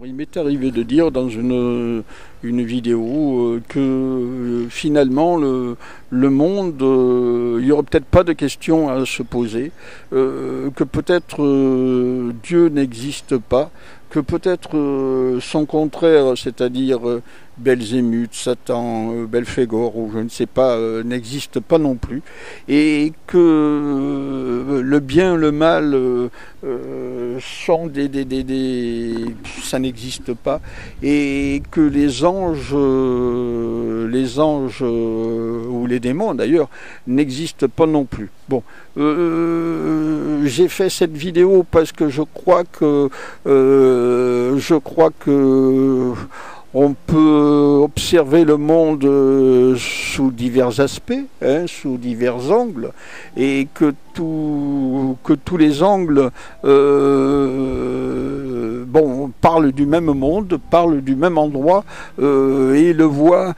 Il m'est arrivé de dire dans une vidéo que finalement le monde, il n'y aurait peut-être pas de questions à se poser, que peut-être Dieu n'existe pas, que peut-être son contraire, c'est-à-dire Belzébuth, Satan, Belphégor, ou je ne sais pas, n'existe pas non plus, et que le bien, le mal sont ça n'existe pas, et que les anges ou les démons d'ailleurs n'existent pas non plus. Bon, j'ai fait cette vidéo parce que je crois que on peut observer le monde sous divers aspects, sous divers angles, et que tous les angles parlent du même monde, parlent du même endroit, et le voient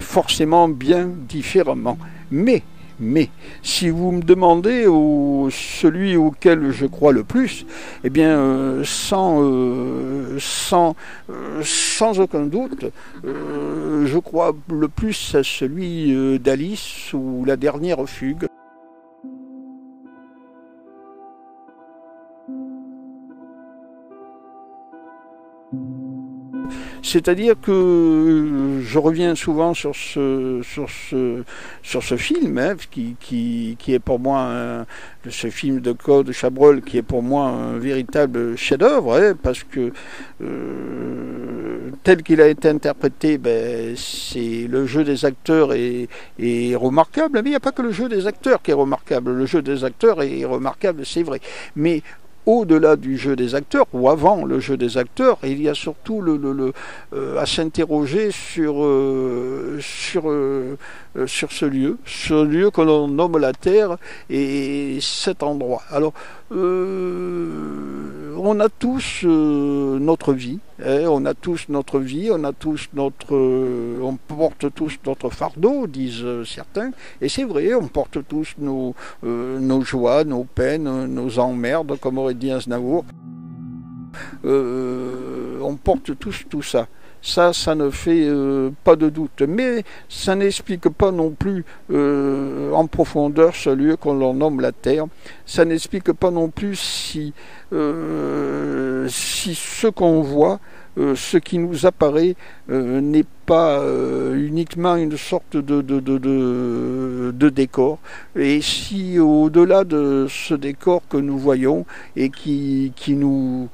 forcément bien différemment. Mais, si vous me demandez celui auquel je crois le plus, eh bien, sans aucun doute, je crois le plus à celui d'Alice ou La Dernière Fugue. C'est-à-dire que je reviens souvent sur ce film, qui est pour moi ce film de Claude Chabrol, qui est pour moi un véritable chef-d'œuvre, parce que tel qu'il a été interprété, c'est le jeu des acteurs est remarquable, mais il n'y a pas que le jeu des acteurs qui est remarquable. Le jeu des acteurs est remarquable, c'est vrai, mais au-delà du jeu des acteurs, ou avant le jeu des acteurs, il y a surtout à s'interroger sur ce lieu que l'on nomme la Terre et cet endroit. Alors, on a tous notre vie, on a tous notre vie, on porte tous notre fardeau, disent certains, et c'est vrai, on porte tous nos joies, nos peines, nos emmerdes, comme aurait dit Aznavour. On porte tous tout ça. Ça ne fait pas de doute. Mais ça n'explique pas non plus en profondeur ce lieu qu'on nomme la Terre. Ça n'explique pas non plus si ce qu'on voit, ce qui nous apparaît, n'est pas uniquement une sorte de décor. Et si au-delà de ce décor que nous voyons et qui nous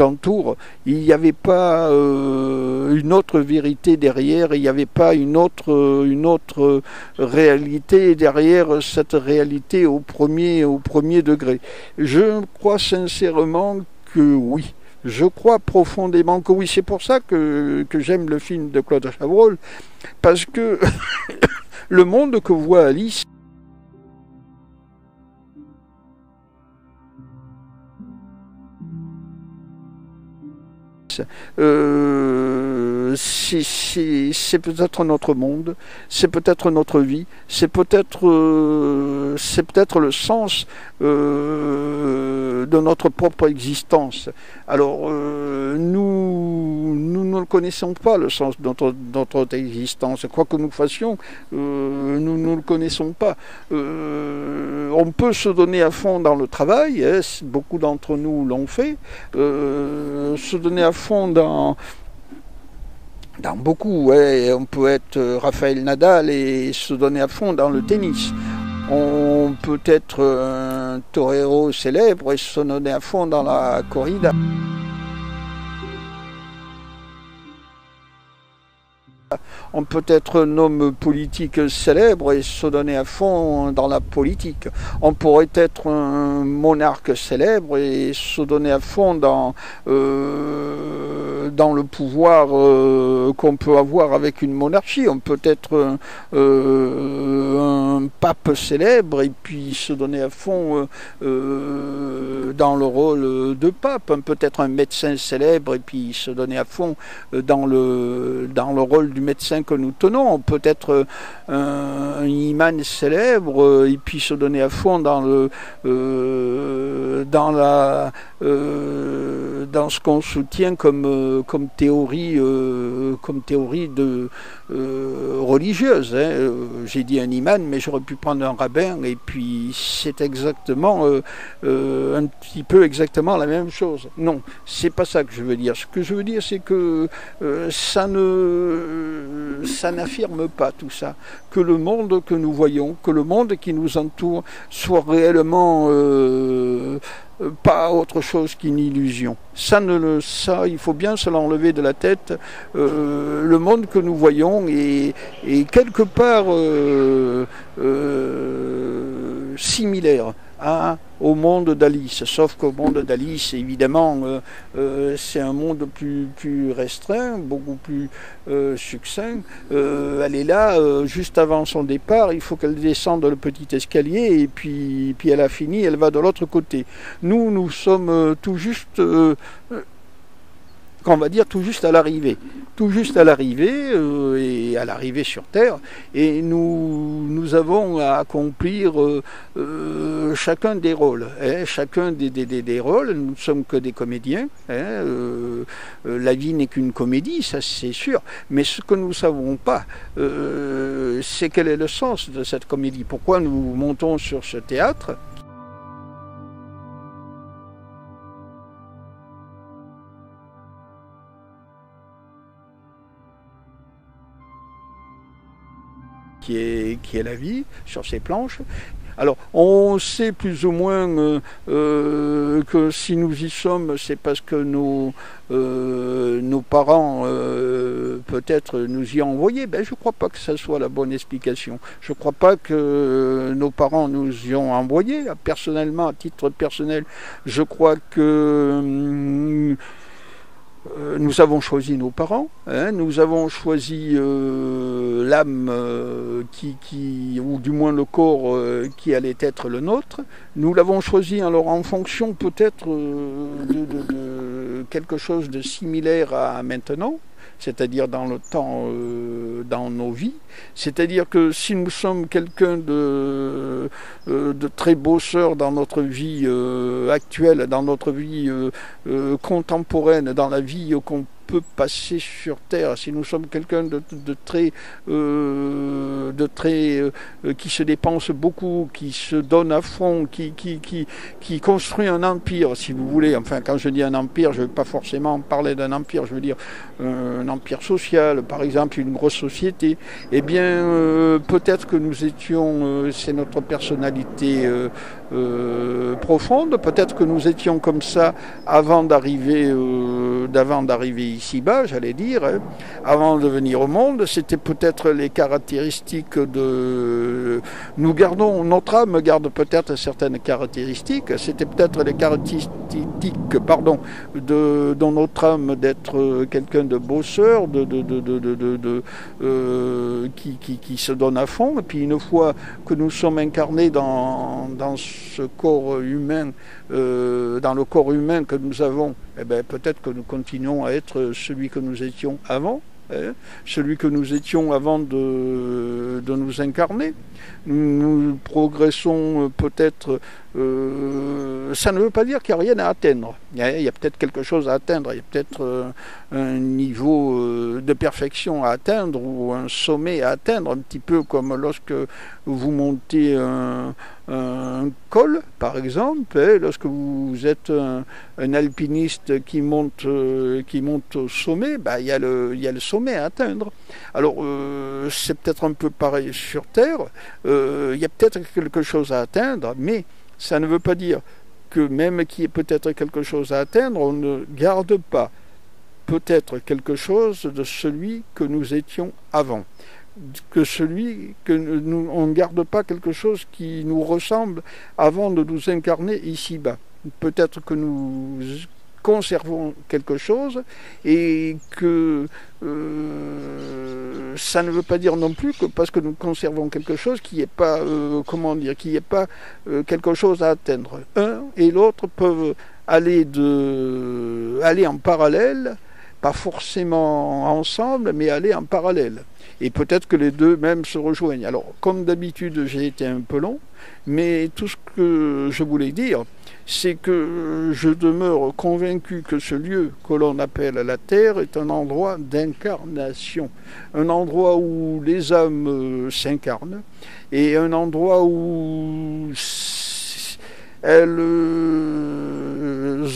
entoure, il n'y avait pas une autre vérité derrière, il n'y avait pas une autre réalité derrière cette réalité au premier degré. Je crois sincèrement que oui. Je crois profondément que oui. C'est pour ça que j'aime le film de Claude Chabrol, parce que le monde que voit Alice, c'est peut-être notre monde, c'est peut-être notre vie, c'est peut-être le sens de notre propre existence. Alors nous ne connaissons pas le sens de notre existence. Quoi que nous fassions, nous ne le connaissons pas. On peut se donner à fond dans le travail, beaucoup d'entre nous l'ont fait, se donner à fond dans beaucoup, on peut être Raphaël Nadal et se donner à fond dans le tennis. On peut être un torero célèbre et se donner à fond dans la corrida. On peut être un homme politique célèbre et se donner à fond dans la politique. On pourrait être un monarque célèbre et se donner à fond dans le pouvoir qu'on peut avoir avec une monarchie. On peut être un pape célèbre et puis se donner à fond dans le rôle de pape. On peut être un médecin célèbre et puis se donner à fond dans le rôle du médecin que nous tenons. On peut être un imam célèbre et puis se donner à fond dans ce qu'on soutient comme théorie religieuse. J'ai dit un imam, mais j'aurais pu prendre un rabbin, et puis c'est exactement un petit peu exactement la même chose. Non, c'est pas ça que je veux dire. Ce que je veux dire, c'est que ça n'affirme pas tout ça, que le monde que nous voyons, que le monde qui nous entoure soit réellement pas autre chose qu'une illusion. Ça, il faut bien se l'enlever de la tête. Le monde que nous voyons est quelque part similaire au monde d'Alice, sauf qu'au monde d'Alice, évidemment, c'est un monde plus restreint, beaucoup plus succinct. Elle est là, juste avant son départ, il faut qu'elle descende le petit escalier, et puis elle a fini, elle va de l'autre côté. Nous sommes tout juste... on va dire tout juste à l'arrivée, et à l'arrivée sur Terre, et nous avons à accomplir chacun des rôles, chacun des rôles. Nous ne sommes que des comédiens, la vie n'est qu'une comédie, ça c'est sûr, mais ce que nous ne savons pas, c'est quel est le sens de cette comédie, pourquoi nous montons sur ce théâtre qui est la vie sur ces planches. Alors, on sait plus ou moins que si nous y sommes, c'est parce que nos parents peut-être nous y ont envoyés. Ben, je ne crois pas que ça soit la bonne explication. Je ne crois pas que nos parents nous y ont envoyés. Personnellement, à titre personnel, je crois que nous avons choisi nos parents, nous avons choisi l'âme ou du moins le corps qui allait être le nôtre. Nous l'avons choisi alors en fonction peut-être de quelque chose de similaire à maintenant, c'est-à-dire dans le temps, dans nos vies. C'est-à-dire que si nous sommes quelqu'un de très bosseur dans notre vie actuelle, dans notre vie contemporaine, dans la vie qu'on peut passer sur Terre, si nous sommes quelqu'un de très qui se dépense beaucoup, qui se donne à fond, qui construit un empire, si vous voulez. Enfin, quand je dis un empire, je ne veux pas forcément parler d'un empire, je veux dire un empire social, par exemple une grosse société. Eh bien, peut-être que nous étions, c'est notre personnalité profonde, peut-être que nous étions comme ça avant d'arriver ici-bas, j'allais dire, avant de venir au monde. C'était peut-être les caractéristiques nous gardons, notre âme garde peut-être certaines caractéristiques, c'était peut-être les caractéristiques, de notre âme d'être quelqu'un de bosseur, qui se donne à fond, et puis une fois que nous sommes incarnés dans ce corps humain, dans le corps humain que nous avons, eh bien, peut-être que nous continuons à être celui que nous étions avant, celui que nous étions avant de nous incarner. Nous progressons peut-être, ça ne veut pas dire qu'il n'y a rien à atteindre. Il y a peut-être quelque chose à atteindre, il y a peut-être un niveau de perfection à atteindre ou un sommet à atteindre, un petit peu comme lorsque vous montez un col, par exemple, lorsque vous êtes un alpiniste qui monte au sommet, il y a le sommet à atteindre. Alors, c'est peut-être un peu pareil sur Terre, il y a peut-être quelque chose à atteindre, mais ça ne veut pas dire que même qu'il y ait peut-être quelque chose à atteindre, on ne garde pas peut-être quelque chose de celui que nous étions avant. On ne garde pas quelque chose qui nous ressemble avant de nous incarner ici-bas. Peut-être que nous conservons quelque chose et que ça ne veut pas dire non plus que parce que nous conservons quelque chose qu'il n'y ait pas quelque chose à atteindre. Un et l'autre peuvent aller en parallèle, pas forcément ensemble, mais aller en parallèle. Et peut-être que les deux même se rejoignent. Alors, comme d'habitude, j'ai été un peu long, mais tout ce que je voulais dire, c'est que je demeure convaincu que ce lieu que l'on appelle la Terre est un endroit d'incarnation, un endroit où les âmes s'incarnent, et un endroit où elles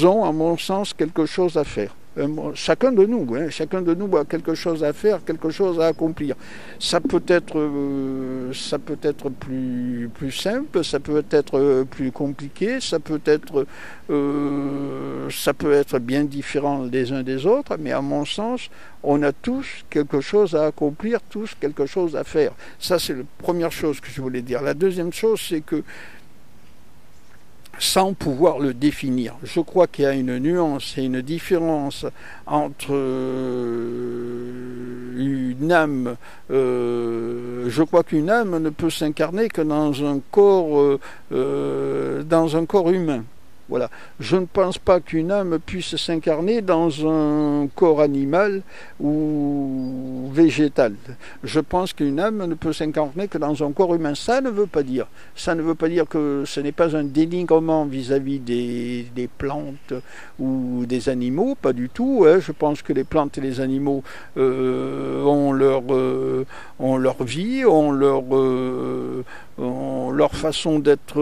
ont, à mon sens, quelque chose à faire. Chacun de nous a quelque chose à faire, quelque chose à accomplir. Ça peut être plus simple, ça peut être plus compliqué, ça peut être bien différent les uns des autres, mais à mon sens, on a tous quelque chose à accomplir, tous quelque chose à faire. Ça, c'est la première chose que je voulais dire. La deuxième chose, c'est que sans pouvoir le définir. Je crois qu'il y a une nuance et une différence entre une âme. Je crois qu'une âme ne peut s'incarner que dans un corps humain. Voilà. Je ne pense pas qu'une âme puisse s'incarner dans un corps animal ou végétal. Je pense qu'une âme ne peut s'incarner que dans un corps humain. Ça ne veut pas dire que ce n'est pas un dénigrement vis-à-vis des plantes ou des animaux, pas du tout. Hein. Je pense que les plantes et les animaux ont leur vie, ont leur façon d'être,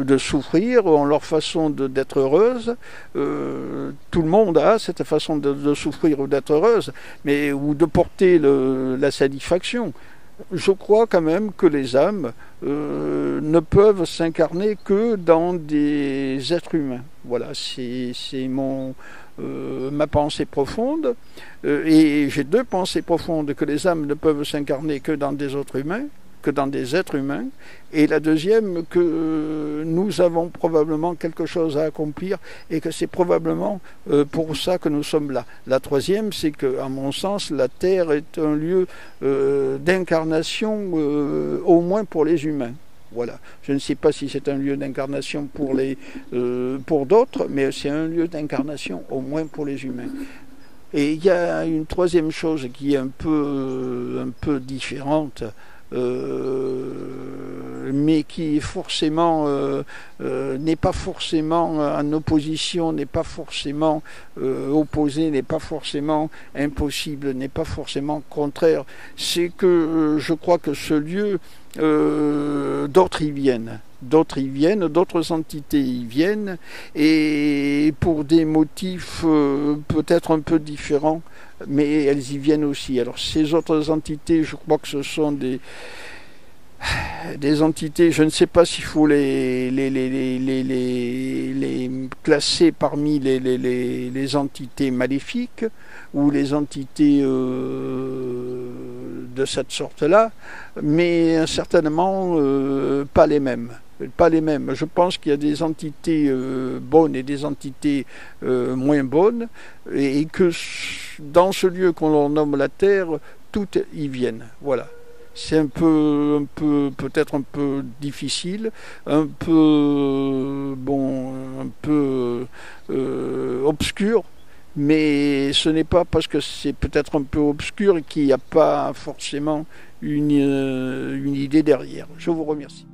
de souffrir, ont leur façon d'être heureuse. Tout le monde a cette façon de souffrir ou d'être heureuse, ou de porter la satisfaction. Je crois quand même que les âmes ne peuvent s'incarner que dans des êtres humains. Voilà, c'est ma pensée profonde. Et j'ai deux pensées profondes, que les âmes ne peuvent s'incarner que dans des êtres humains, et la deuxième, que nous avons probablement quelque chose à accomplir et que c'est probablement pour ça que nous sommes là. La troisième, c'est que, à mon sens, la Terre est un lieu d'incarnation, au moins pour les humains. Voilà. Je ne sais pas si c'est un lieu d'incarnation pour d'autres, mais c'est un lieu d'incarnation, au moins pour les humains. Et il y a une troisième chose qui est un peu différente, mais qui forcément n'est pas forcément en opposition, n'est pas forcément opposé, n'est pas forcément impossible, n'est pas forcément contraire. C'est que je crois que ce lieu, d'autres y viennent. D'autres entités y viennent, et pour des motifs peut-être un peu différents, mais elles y viennent aussi. Alors ces autres entités, je crois que ce sont des entités, je ne sais pas s'il faut les classer parmi les entités maléfiques ou les entités de cette sorte-là, mais certainement pas les mêmes. Je pense qu'il y a des entités bonnes et des entités moins bonnes, et que dans ce lieu qu'on nomme la Terre, toutes y viennent. Voilà. C'est peut-être un peu difficile, un peu obscur, mais ce n'est pas parce que c'est peut-être un peu obscur qu'il n'y a pas forcément une idée derrière. Je vous remercie.